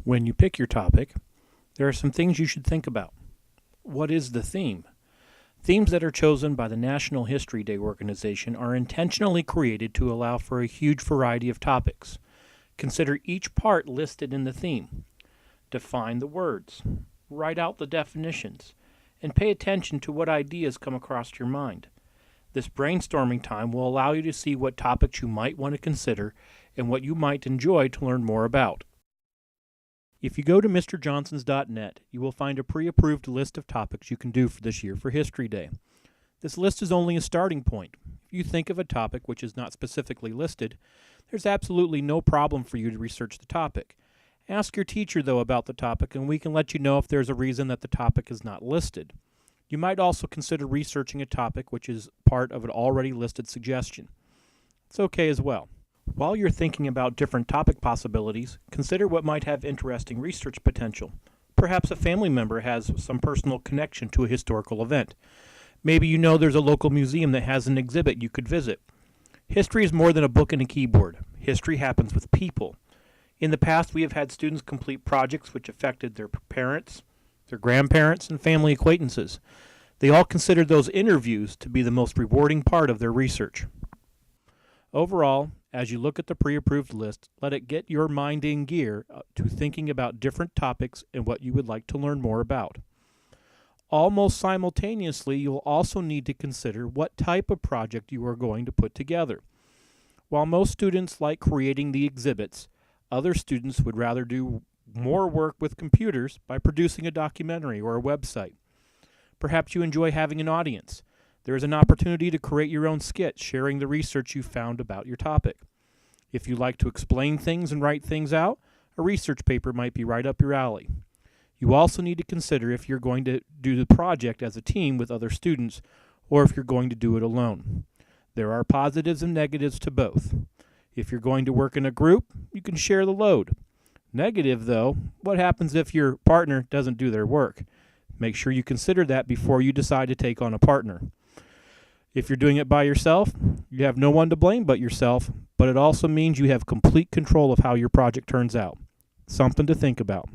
When you pick your topic, there are some things you should think about. What is the theme? Themes that are chosen by the National History Day organization are intentionally created to allow for a huge variety of topics. Consider each part listed in the theme. Define the words. Write out the definitions. And pay attention to what ideas come across your mind. This brainstorming time will allow you to see what topics you might want to consider and what you might enjoy to learn more about. If you go to mrjohnsons.net, you will find a pre-approved list of topics you can do for this year for History Day. This list is only a starting point. If you think of a topic which is not specifically listed, there's absolutely no problem for you to research the topic. Ask your teacher, though, about the topic, and we can let you know if there's a reason that the topic is not listed. You might also consider researching a topic which is part of an already listed suggestion. It's okay as well. While you're thinking about different topic possibilities, consider what might have interesting research potential. Perhaps a family member has some personal connection to a historical event. Maybe you know there's a local museum that has an exhibit you could visit. History is more than a book and a keyboard. History happens with people. In the past, we have had students complete projects which affected their parents, their grandparents, and family acquaintances. They all considered those interviews to be the most rewarding part of their research. Overall, as you look at the pre-approved list, let it get your mind in gear to thinking about different topics and what you would like to learn more about. Almost simultaneously, you'll also need to consider what type of project you are going to put together. While most students like creating the exhibits, other students would rather do more work with computers by producing a documentary or a website. Perhaps you enjoy having an audience. There is an opportunity to create your own skit, sharing the research you found about your topic. If you like to explain things and write things out, a research paper might be right up your alley. You also need to consider if you're going to do the project as a team with other students, or if you're going to do it alone. There are positives and negatives to both. If you're going to work in a group, you can share the load. Negative, though, what happens if your partner doesn't do their work? Make sure you consider that before you decide to take on a partner. If you're doing it by yourself, you have no one to blame but yourself, but it also means you have complete control of how your project turns out. Something to think about.